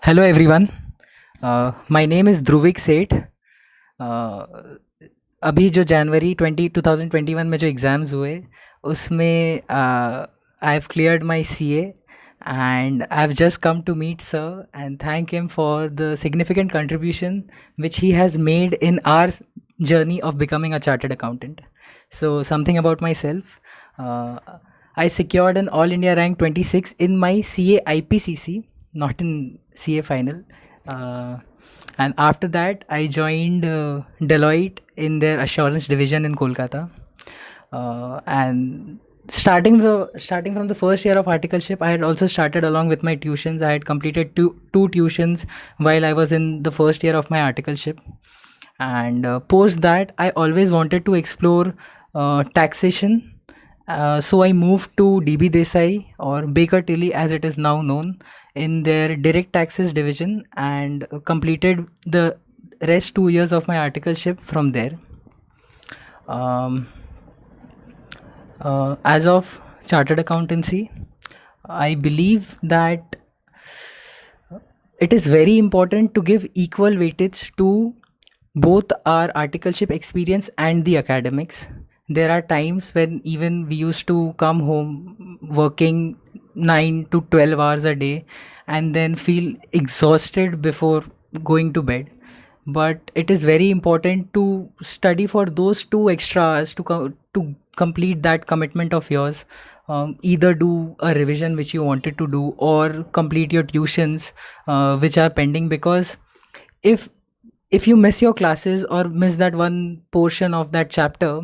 Hello everyone. My name is Dhruvik Seth. अभी जो जनवरी 2021 में जो एग्ज़ाम्स हुए उसमें I have cleared my CA and I've just come to meet sir and thank him for the significant contribution which he has made in our journey of becoming a chartered accountant. So something about myself. I secured an all India rank 26 in my CA IPCC, not in CA final. Uh, and after that, I joined Deloitte in their assurance division in Kolkata. And starting from the first year of articleship, I had also started along with my tuitions. I had completed two tuitions while I was in the first year of my articleship. And post that, I always wanted to explore taxation. So I moved to DB Desai, or Baker Tilly as it is now known, in their direct taxes division, and completed the rest 2 years of my articleship from there. As of chartered accountancy, I believe that it is very important to give equal weightage to both our articleship experience and the academics. There are times when even we used to come home working 9 to 12 hours a day and then feel exhausted before going to bed. But it is very important to study for those 2 extra hours to complete that commitment of yours. Either do a revision which you wanted to do or complete your tuitions which are pending, because if if you miss your classes or miss that one portion of that chapter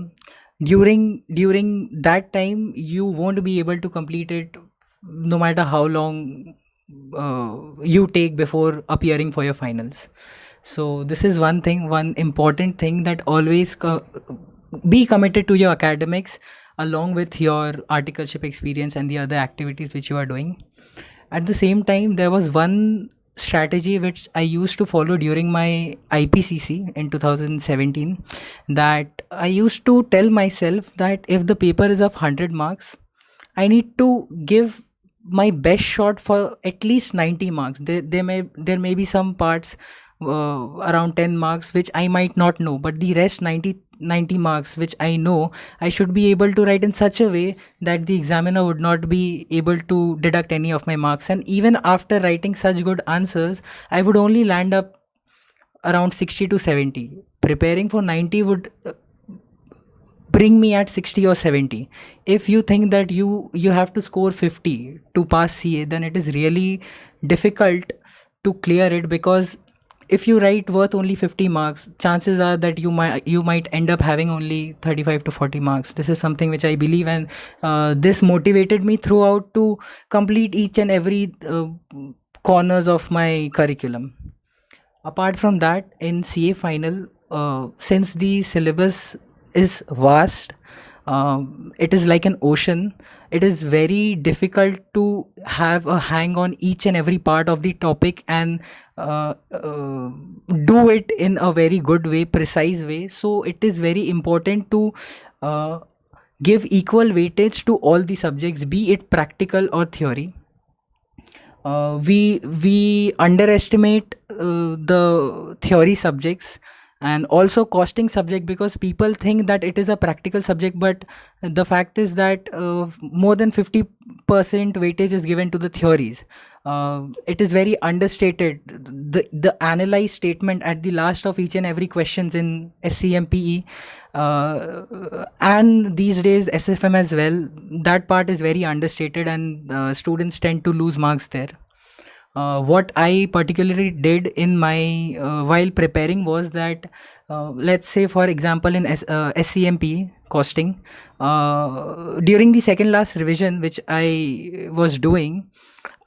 during that time, you won't be able to complete it no matter how long you take before appearing for your finals. So this is one important thing, that always be committed to your academics along with your articleship experience and the other activities which you are doing. At the same time, there was one strategy which I used to follow during my IPCC in 2017, that I used to tell myself that if the paper is of 100 marks, I need to give my best shot for at least 90 marks. There may be some parts around 10 marks which I might not know, but the rest 90 marks which I know, I should be able to write in such a way that the examiner would not be able to deduct any of my marks. And even after writing such good answers, I would only land up around 60 to 70. Preparing for 90 would bring me at 60 or 70. If you think that you have to score 50 to pass CA, then it is really difficult to clear it, because if you write worth only 50 marks, chances are that you might end up having only 35 to 40 marks. This is something which I believe, and this motivated me throughout to complete each and every corners of my curriculum. Apart from that, in CA final, since the syllabus is vast, it is like an ocean. It is very difficult to have a hang on each and every part of the topic and do it in a very good way, precise way. So it is very important to uh, give equal weightage to all the subjects, be it practical or theory. We underestimate the theory subjects and also costing subject, because people think that it is a practical subject, but the fact is that more than 50% weightage is given to the theories. It is very understated. The analyzed statement at the last of each and every questions in SCMPE, and these days SFM as well, that part is very understated, and students tend to lose marks there. What I particularly did in my while preparing was that, let's say for example in SCMP costing, during the second last revision which I was doing,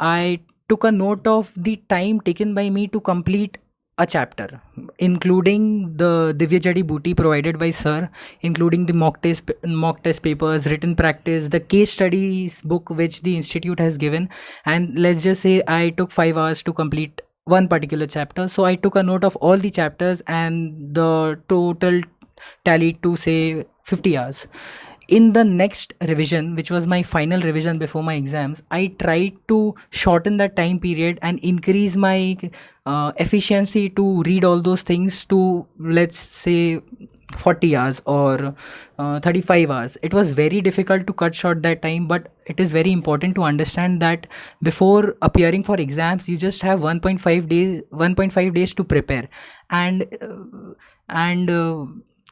I took a note of the time taken by me to complete a chapter, including the Divya Jadi Booty provided by sir, including the mock test papers, written practice, the case studies book which the institute has given. And let's just say I took 5 hours to complete one particular chapter, so I took a note of all the chapters and the total tallied to say 50 hours. in the next revision, which was my final revision before my exams, I tried to shorten that time period and increase my efficiency to read all those things to, let's say, 40 hours or 35 hours. It was very difficult to cut short that time, but it is very important to understand that before appearing for exams, you just have 1.5 days to prepare. And uh, and uh,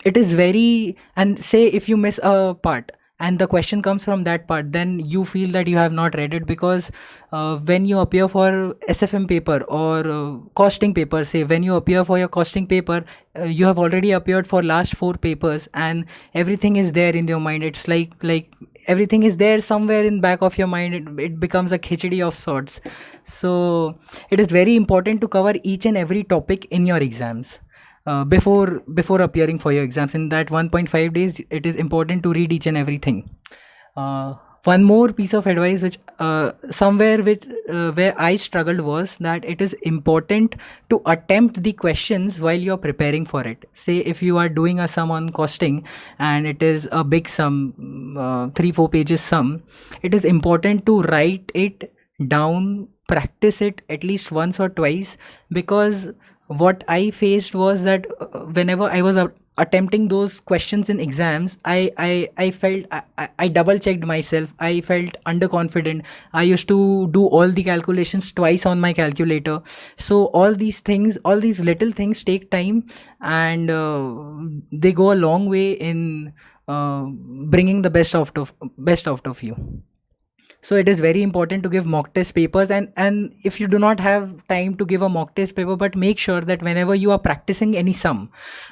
it is very, and say if you miss a part and the question comes from that part, then you feel that you have not read it, because when you appear for SFM paper or costing paper, say when you appear for your costing paper, you have already appeared for last four papers and everything is there in your mind. It's like everything is there somewhere in back of your mind. It becomes a khichdi of sorts. So it is very important to cover each and every topic in your exams. Before appearing for your exams, in that 1.5 days, it is important to read each and everything. uh, one more piece of advice which somewhere which where I struggled was that it is important to attempt the questions while you are preparing for it. Say if you are doing a sum on costing and it is a big sum, 3-4 pages sum, it is important to write it down, practice it at least once or twice, because what I faced was that whenever I was attempting those questions in exams, I felt I double checked myself. I felt underconfident. I used to do all the calculations twice on my calculator. So all these things, all these little things take time, and they go a long way in bringing the best out of you. So it is very important to give mock test papers, and if you do not have time to give a mock test paper, but make sure that whenever you are practicing any sum,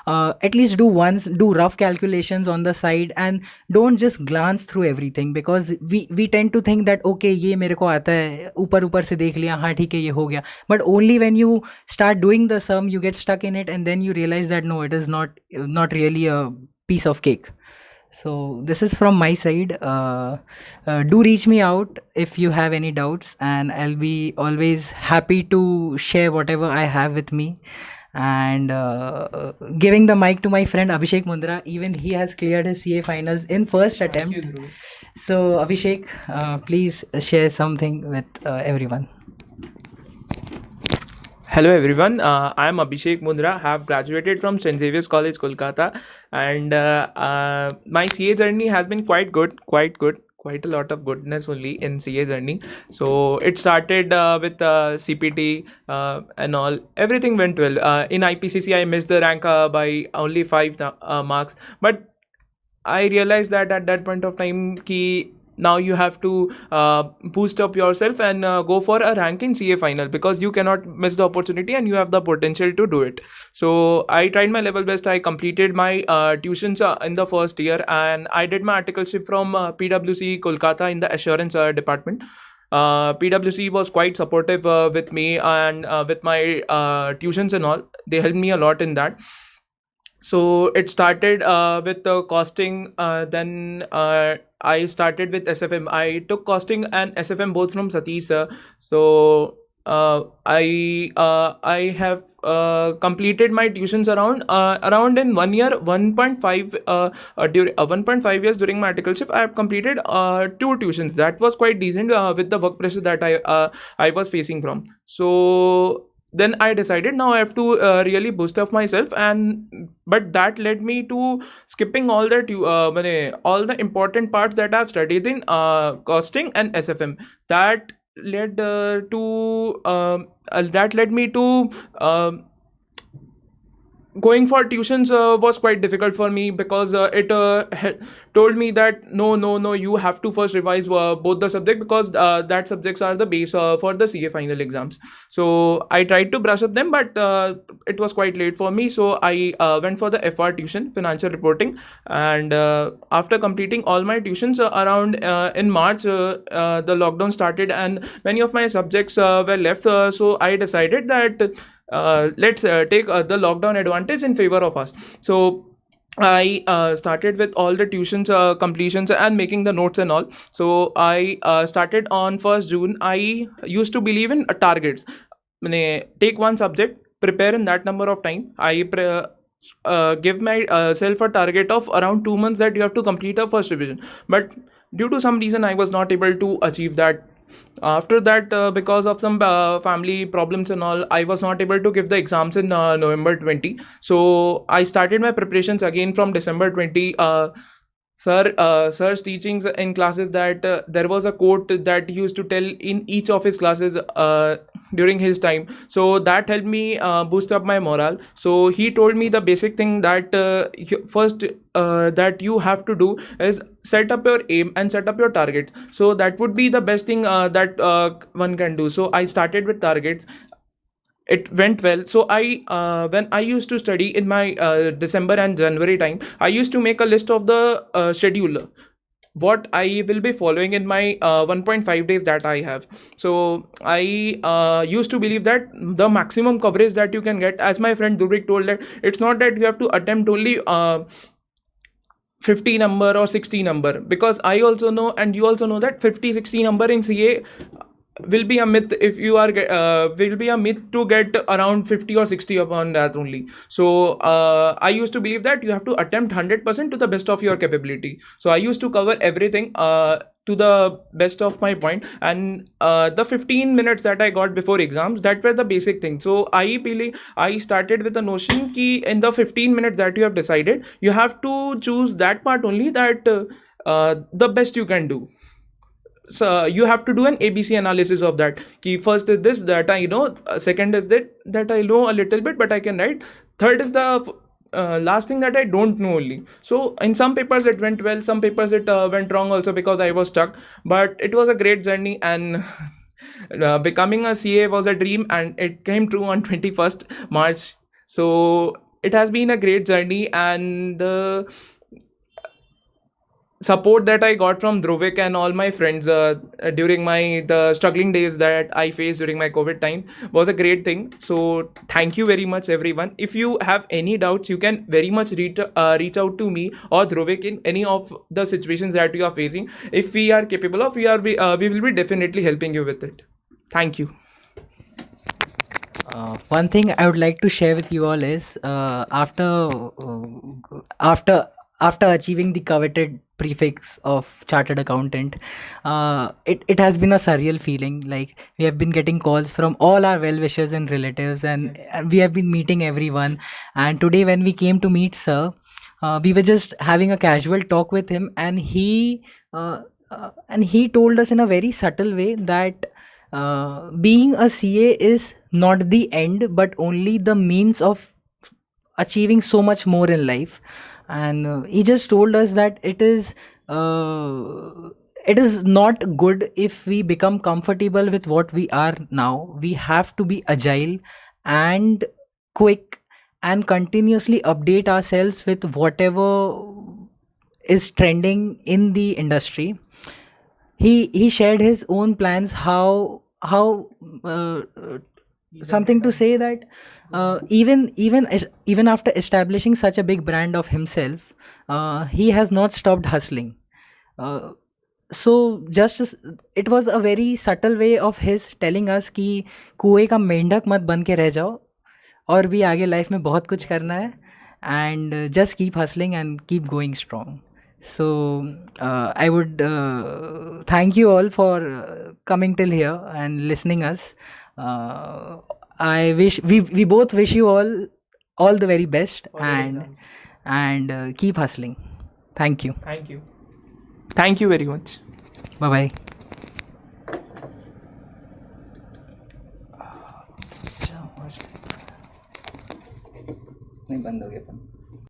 at least do rough calculations on the side, and don't just glance through everything, because we tend to think that okay, ये मेरे को आता है, ऊपर ऊपर से देख लिया, हाँ ठीक है ये हो गया. But only when you start doing the sum, you get stuck in it, and then you realize that no, it is not really a piece of cake. So this is from my side. Do reach me out if you have any doubts, and I'll be always happy to share whatever I have with me. And giving the mic to my friend Abhishek Mundra, even he has cleared his CA finals in first attempt. So Abhishek, please share something with everyone. Hello everyone, I am Abhishek Mundra, have graduated from St. Xavier's College, Kolkata, and my CA journey has been quite good, quite a lot of goodness only in CA journey. So it started with CPT and all, everything went well. In IPCC I missed the rank by only 5 marks, but I realized that at that point of time ki now you have to boost up yourself and go for a rank in CA final, because you cannot miss the opportunity and you have the potential to do it. So I tried my level best. I completed my tuitions in the first year, and I did my articleship from PwC Kolkata in the assurance department. PwC was quite supportive with me and with my tuitions and all. They helped me a lot in that. So it started with the costing, then I started with SFM. I took costing and SFM both from Satish sir. So I have completed my tuitions around in 1 year, 1.5 during 1.5 years during my articleship. I have completed 2 tuitions. That was quite decent with the work pressure that I was facing from. So then I decided now I have to really boost up myself, and but that led me to skipping all all the important parts that I've studied in costing and SFM. That led that led me to going for tuitions was quite difficult for me, because it told me that no, you have to first revise both the subject, because that subjects are the base for the CA final exams. So I tried to brush up them, but it was quite late for me. So I went for the FR tuition, financial reporting, and after completing all my tuitions around in March, the lockdown started and many of my subjects were left. So I decided that let's take the lockdown advantage in favor of us. So I started with all the tuitions completions and making the notes and all. So I started on 1st June. I used to believe in targets. Take one subject, prepare in that number of time. give myself a target of around 2 months that you have to complete a first revision. But due to some reason, I was not able to achieve that. After that, because of some family problems and all, I was not able to give the exams in November 20. So I started my preparations again from December 20. Sir's teachings in classes that there was a quote that he used to tell in each of his classes during his time. So that helped me boost up my morale. So he told me the basic thing that first that you have to do is set up your aim and set up your targets. So that would be the best thing that one can do. So I started with targets. It went well. So I when I used to study in my December and January time, I used to make a list of the schedule what I will be following in my 1.5 days that I have. So I used to believe that the maximum coverage that you can get, as my friend Durvik told, that it's not that you have to attempt only 50 number or 60 number, because I also know and you also know that 50-60 number in CA will be a myth. If you are will be a myth to get around 50 or 60 upon that only. So I used to believe that you have to attempt 100% to the best of your capability. So I used to cover everything to the best of my point. And the 15 minutes that I got before exams, that were the basic thing. So I believe I started with the notion ki in the 15 minutes that you have decided, you have to choose that part only that the best you can do. So you have to do an ABC analysis of that. Key first is this that I know, second is that I know a little bit but I can write, third is the last thing that I don't know only. So in some papers it went well, some papers it went wrong also because I was stuck. But it was a great journey, and becoming a CA was a dream, and it came true on 21st March. So it has been a great journey, and the support that I got from Dhruvik and all my friends during the struggling days that I faced during my COVID time was a great thing. So thank you very much, everyone. If you have any doubts, you can very much reach out to me or Dhruvik in any of the situations that you are facing. If we are capable of, we will be definitely helping you with it. Thank you. One thing I would like to share with you all is after achieving the coveted prefix of chartered accountant, it has been a surreal feeling. Like, we have been getting calls from all our well wishers and relatives, and we have been meeting everyone. And today, when we came to meet sir, we were just having a casual talk with him, and he told us in a very subtle way that being a CA is not the end, but only the means of achieving so much more in life. And he just told us that it is not good if we become comfortable with what we are now. We have to be agile and quick and continuously update ourselves with whatever is trending in the industry. He shared his own plans, how something to say that even after establishing such a big brand of himself, he has not stopped hustling. uh, so just it was a very subtle way of his telling us कि कुएं का मेंढक मत बन के रह जाओ, और भी आगे लाइफ में बहुत कुछ करना है, and just keep hustling and keep going strong. So I would thank you all for coming till here and listening us. I wish we both wish you all the very best, and keep hustling. Thank you. Thank you. Thank you very much. Bye bye. नहीं, बंद हो गया phone.